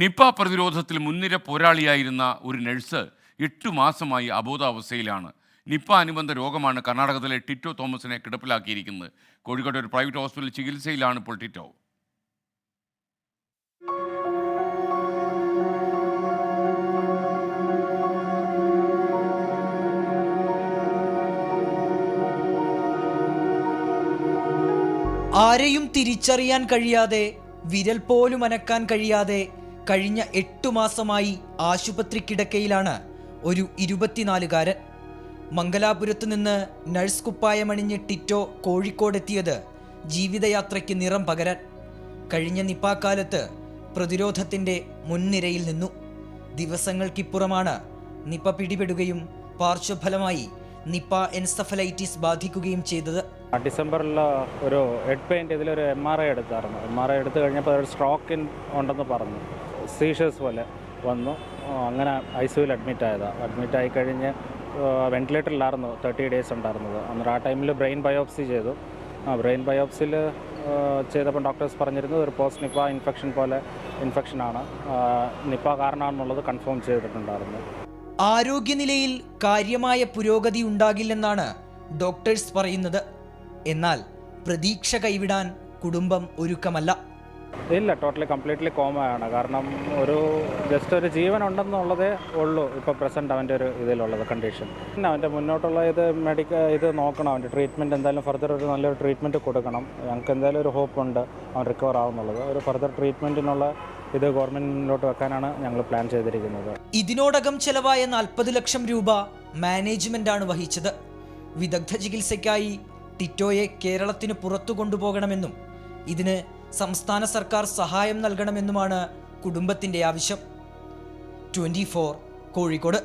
Nipah പ്രതിരോധത്തിൽ മുൻനിര പോരാളിയായിരുന്ന ഒരു നഴ്സ് 8 മാസമായി അബോധാവസ്ഥയിലാണ്. നിപ അനുബന്ധ രോഗമാണ് കർണാടകത്തിലെ ടിറ്റോ തോമസിനെ കിടപ്പിലാക്കിയിരിക്കുന്നത്. കോഴിക്കോട് ഒരു പ്രൈവറ്റ് ഹോസ്പിറ്റലിൽ ചികിത്സയിലാണ് ഇപ്പോൾ ടിറ്റോ. ആരെയും തിരിച്ചറിയാൻ കഴിയാതെ, വിരൽ പോലും അനക്കാൻ കഴിയാതെ കഴിഞ്ഞ 8 മാസമായി ആശുപത്രി കിടക്കയിലാണ് ഒരു 24-കാരൻ. മംഗലാപുരത്ത് നിന്ന് നഴ്സ് കുപ്പായമണിഞ്ഞ് ടിറ്റോ കോഴിക്കോടെത്തിയത് ജീവിതയാത്രയ്ക്ക് നിറം പകരാൻ. കഴിഞ്ഞ നിപ കാലത്ത് പ്രതിരോധത്തിൻ്റെ മുൻനിരയിൽ നിന്നു. ദിവസങ്ങൾക്കിപ്പുറമാണ് നിപ പിടിപെടുകയും പാർശ്വഫലമായി നിപ എൻസഫലൈറ്റിസ് ബാധിക്കുകയും ചെയ്തത്. ഡിസംബറിൽ ഒരു ഹെഡ് പെയിൻ്റ് ഇതിലൊരു MRI എടുത്തായിരുന്നു. MRI എടുത്തു കഴിഞ്ഞപ്പോൾ ഒരു സ്ട്രോക്ക് ഉണ്ടെന്ന് പറഞ്ഞു. സീഷേഴ്സ് പോലെ വന്നു. അങ്ങനെ ICUവിൽ അഡ്മിറ്റായി കഴിഞ്ഞ് വെന്റിലേറ്ററിലായിരുന്നു 30 ഡേയ്സ് ഉണ്ടായിരുന്നത്. അന്നേരം ആ ടൈമിൽ ബ്രെയിൻ ബയോപ്സി ചെയ്തു. ബ്രെയിൻ ബയോപ്സിയിൽ ചെയ്തപ്പോൾ ഡോക്ടേഴ്സ് പറഞ്ഞിരുന്നു ഒരു പോസ്റ്റ് നിപ ഇൻഫെക്ഷൻ പോലെ ഇൻഫെക്ഷനാണ്, നിപ കാരണമാണെന്നുള്ളത് കൺഫേം ചെയ്തിട്ടുണ്ടായിരുന്നു. ആരോഗ്യനിലയിൽ കാര്യമായ പുരോഗതി ഉണ്ടാകില്ലെന്നാണ് ഡോക്ടേഴ്സ് പറയുന്നത്. എന്നാൽ പ്രതീക്ഷ കൈവിടാൻ കുടുംബം ഒരുക്കമല്ല. ഇല്ല, ടോട്ടലി കംപ്ലീറ്റ്ലി കോമയാണ്. കാരണം ജസ്റ്റ് ഒരു ജീവൻ ഉണ്ടെന്നുള്ളതേ ഉള്ളൂ ഇപ്പോൾ പ്രസൻറ്റ് അവൻ്റെ ഒരു ഇതിലുള്ളത് കണ്ടീഷൻ. പിന്നെ അവൻ്റെ മുന്നോട്ടുള്ള ഇത് നോക്കണം. അവൻ്റെ ട്രീറ്റ്മെൻറ്റ് എന്തായാലും ഫർദർ ഒരു നല്ലൊരു ട്രീറ്റ്മെൻറ്റ് കൊടുക്കണം. ഞങ്ങൾക്ക് എന്തായാലും ഒരു ഹോപ്പ് ഉണ്ട് അവൻ റിക്കവർ ആവുന്നുള്ളത്. ഒരു ഫർദർ ട്രീറ്റ്മെൻറ്റിനുള്ള ഇത് ഗവൺമെൻറ്റിലോട്ട് വെക്കാനാണ് ഞങ്ങൾ പ്ലാൻ ചെയ്തിരിക്കുന്നത്. ഇതിനോടകം ചെലവായ 40 ലക്ഷം രൂപ മാനേജ്മെൻ്റാണ് വഹിച്ചത്. വിദഗ്ധ ചികിത്സയ്ക്കായി ടിറ്റോയെ കേരളത്തിന് പുറത്തു കൊണ്ടുപോകണമെന്നും ഇതിന് സംസ്ഥാന സർക്കാർ സഹായം നൽകണമെന്നുമാണ് കുടുംബത്തിൻ്റെ ആവശ്യം. 24 കോഴിക്കോട്.